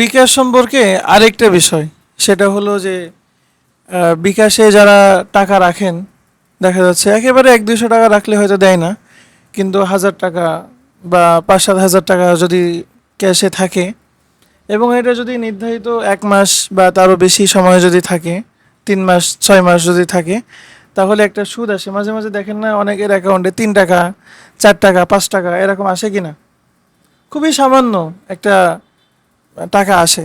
বিকাশ সম্পর্কে আরেকটা বিষয়, সেটা হলো যে বিকাশে যারা টাকা রাখেন, দেখা যাচ্ছে একেবারে 100-200 টাকা রাখলে হয়তো দেয় না, কিন্তু 1000 টাকা বা 5-7 হাজার টাকা যদি ক্যাশে থাকে, এবং এটা যদি নির্ধারিত 1 মাস বা তারও বেশি সময় যদি থাকে, 3 মাস 6 মাস যদি থাকে, তাহলে একটা সুদ আসে। মাঝে মাঝে দেখেন না, অনেকের অ্যাকাউন্টে 3 টাকা, 4 টাকা, 5 টাকা এরকম আসে কিনা, খুবই সামান্য একটা টাকা আসে।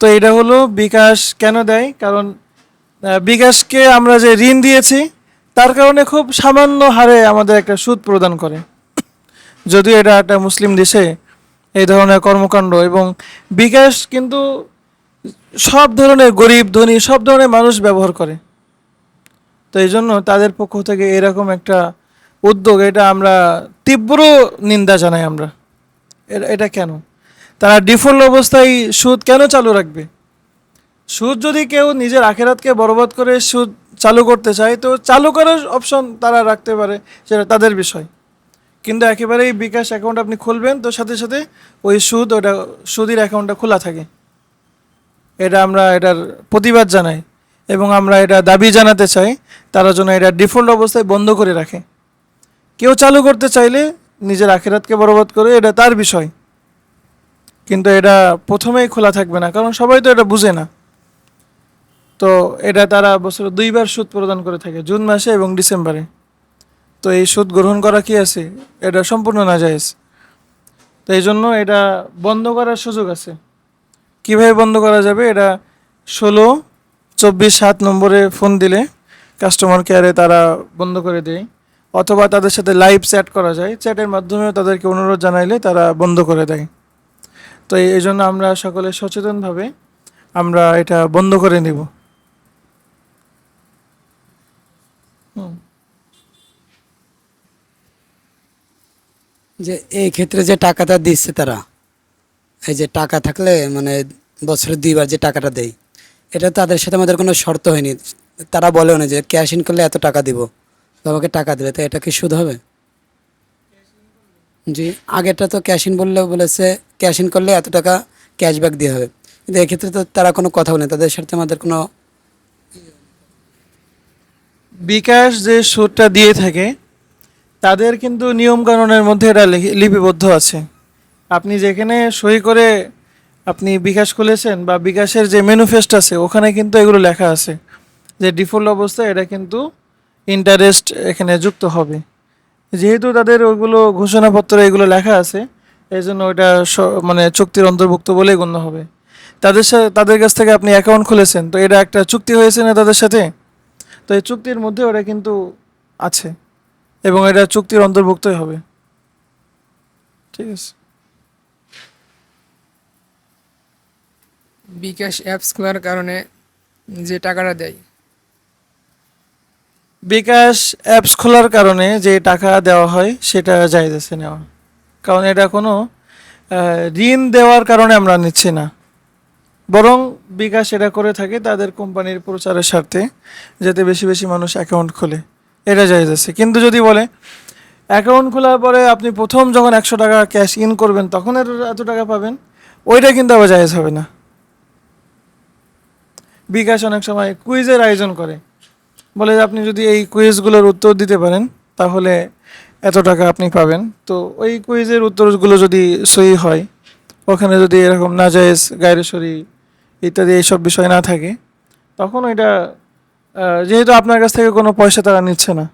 তো এটা হলো বিকাশ কেন দেয়, কারণ বিকাশকে আমরা যে ঋণ দিয়েছি তার কারণে খুব সামান্য হারে আমাদের একটা সুদ প্রদান করে। যদিও এটা একটা মুসলিম দেশে এই ধরনের কর্মকাণ্ড, এবং বিকাশ কিন্তু সব ধরনের গরিব ধনী সব ধরনের মানুষ ব্যবহার করে। তো এই জন্য তাদের পক্ষ থেকে এরকম একটা উদ্যোগ, এটা আমরা তীব্র নিন্দা জানাই আমরা। এটা কেন, তারা ডিফল্ট অবস্থায় সুদ কেন চালু রাখবে? সুদ যদি কেউ নিজের আখেরাতকে বরবাদ করে সুদ চালু করতে চায়, তো চালু করার অপশন তারা রাখতে পারে, সেটা তাদের বিষয়। কিন্তু একেবারেই বিকাশ অ্যাকাউন্ট আপনি খুলবেন, তো সাথে সাথে ওই সুদ, ওটা সুদের অ্যাকাউন্টটা খোলা থাকে। এটা আমরা এটার প্রতিবাদ জানাই, এবং আমরা এটা দাবি জানাতে চাই তারা যেন এটা ডিফল্ট অবস্থায় বন্ধ করে রাখে। কেউ চালু করতে চাইলে নিজের আখেরাতকে বরবাদ করে, এটা তার বিষয়, কিন্তু এটা প্রথমেই খোলা থাকবে না, কারণ সবাই তো এটা বুঝে না। তো এটা তারা বছরে 2বার সুদ প্রদান করে থাকে, জুন মাসে এবং ডিসেম্বরে। তো এই সুদ গ্রহণ করা কি আছে, এটা সম্পূর্ণ নাজায়েজ। তো এই জন্য এটা বন্ধ করার সুযোগ আছে। কিভাবে বন্ধ করা যাবে, এটা 16-24-7 নম্বরে ফোন দিলে কাস্টমার কেয়ারে তারা বন্ধ করে দেয়, অথবা তাদের সাথে লাইভ চ্যাট করা যায়, চ্যাটের মাধ্যমেও তাদেরকে অনুরোধ জানাইলে তারা বন্ধ করে দেয়। তো এই জন্য আমরা সকলে সচেতনভাবে আমরা এটা বন্ধ করে নিব। যে এই ক্ষেত্রে যে টাকাটা দিচ্ছে তারা, এই যে টাকা থাকলে মানে বছরে 2বার যে টাকাটা দেয়, এটা তাদের সাথে আমাদের কোনো শর্ত হয়নি। তারা বলেও না যে ক্যাশ ইন করলে এত টাকা দিব, বাবাকে টাকা দিলে, তো এটা কি সুদ হবে? জি, আগেরটা তো ক্যাশ ইন বললেও বলেছে ক্যাশ ইন করলে এত টাকা ক্যাশব্যাক দিয়ে হবে, কিন্তু এক্ষেত্রে তো তারা কোনো কথা বলে না, তাদের সাথে আমাদের কোনো। বিকাশ যে সুদটা দিয়ে থাকে, তাদের কিন্তু নিয়মকানুনের মধ্যে এটা লিপিবদ্ধ আছে। আপনি যেখানে সই করে আপনি বিকাশ খুলেছেন, বা বিকাশের যে ম্যানিফেস্ট আছে, ওখানে কিন্তু এগুলো লেখা আছে যে ডিফল্ট অবস্থায় এটা কিন্তু ইন্টারেস্ট এখানে যুক্ত হবে। যেহেতু তাদের ওইগুলো ঘোষণাপত্রে এগুলো লেখা আছে, এই জন্য ওইটা মানে চুক্তির অন্তর্ভুক্ত বলেই গণ্য হবে। তাদের সাথে, তাদের কাছ থেকে আপনি অ্যাকাউন্ট খুলেছেন, তো এটা একটা চুক্তি হয়েছে না তাদের সাথে? তো এই চুক্তির মধ্যে ওটা কিন্তু আছে, এবং এটা চুক্তির অন্তর্ভুক্তই হবে। ঠিক আছে। বিকাশ অ্যাপস খোলার কারণে যে টাকাটা দেয়, বিকাশ অ্যাপস খোলার কারণে যে টাকা দেওয়া হয় সেটা জায়েজ আছে নেওয়া, কারণ এটা কোনো ঋণ দেওয়ার কারণে আমরা নিচ্ছি না, বরং বিকাশ এটা করে থাকে তাদের কোম্পানির প্রচারের স্বার্থে, যাতে বেশি বেশি মানুষ অ্যাকাউন্ট খোলে, এটা জায়েজ আছে। কিন্তু যদি বলে অ্যাকাউন্ট খোলার পরে আপনি প্রথম যখন 100 টাকা ক্যাশ ইন করবেন তখন এত টাকা পাবেন, ওইটা কিন্তু আবার জায়েজ হবে না। বিকাশ অনেক সময় কুইজের আয়োজন করে, বলে যে আপনি যদি এই কুইজগুলোর উত্তর দিতে পারেন তাহলে এত টাকা আপনি পাবেন। তো ওই কুইজের উত্তরগুলো যদি সহি হয়, ওখানে যদি এরকম নাজায়েজ গায়রশরী ইত্যাদি এইসব বিষয় না থাকে, তখন ওইটা যেহেতু আপনার কাছ থেকে কোনো পয়সা তারা নিচ্ছে না,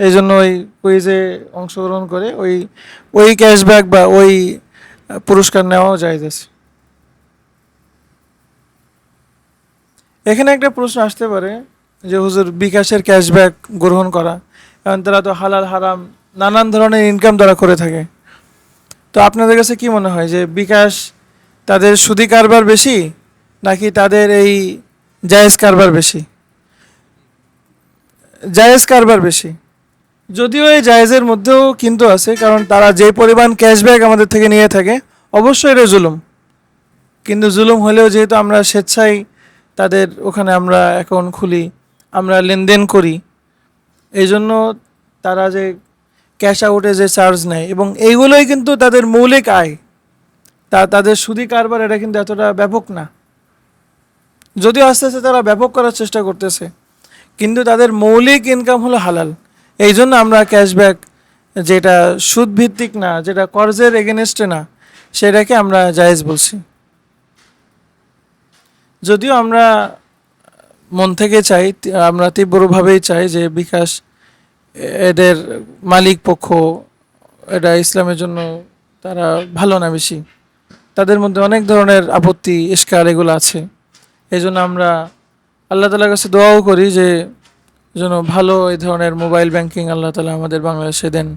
এই জন্য ওই কুইজে অংশগ্রহণ করে ওই ওই ক্যাশব্যাক বা ওই পুরস্কার নেওয়াও জায়েজ আছে। এখানে একটা প্রশ্ন আসতে পারে যে হুজুর, বিকাশের ক্যাশব্যাক গ্রহণ করা, কারণ তারা তো হালাল হারাম নানান ধরনের ইনকাম তারা করে থাকে। তো আপনাদের কাছে কি মনে হয় যে বিকাশ তাদের সুদি কারবার বেশি, নাকি তাদের এই জায়েজ কারবার বেশি? জায়েজ কারবার বেশি। যদিও এই জায়েজের মধ্যেও কিন্তু আছে, কারণ তারা যে পরিমাণ ক্যাশব্যাক আমাদের থেকে নিয়ে থাকে, অবশ্যই এটা জুলুম। কিন্তু জুলুম হলেও যেহেতু আমরা স্বেচ্ছায় তাদের ওখানে আমরা অ্যাকাউন্ট খুলি, আমরা লেনদেন করি, এই জন্য তারা যে ক্যাশ আউটে যে চার্জ নেয়, এবং এইগুলোই কিন্তু তাদের মৌলিক আয়। তাদের সুদি কারবার এটা কিন্তু এতটা ব্যাপক না, যদিও আস্তে আস্তে তারা ব্যাপক করার চেষ্টা করতেছে, কিন্তু তাদের মৌলিক ইনকাম হলো হালাল। এই জন্য আমরা ক্যাশব্যাক, যেটা সুদ ভিত্তিক না, যেটা কর্জের এগেনস্টে না, সেটাকে আমরা জায়েজ বলছি। যদিও আমরা মন থেকে চাই, আমরা তীব্রভাবেই চাই যে বিকাশ এদের মালিক পক্ষ, এটা ইসলামের জন্য তারা ভালো না বেশি, তাদের মধ্যে অনেক ধরনের আপত্তি ইশকার এগুলো আছে। এই জন্য আমরা আল্লাহ তালার কাছে দোয়াও করি যে যেন ভালো এই ধরনের মোবাইল ব্যাংকিং আল্লাহ তালা আমাদের বাংলাদেশে দেন।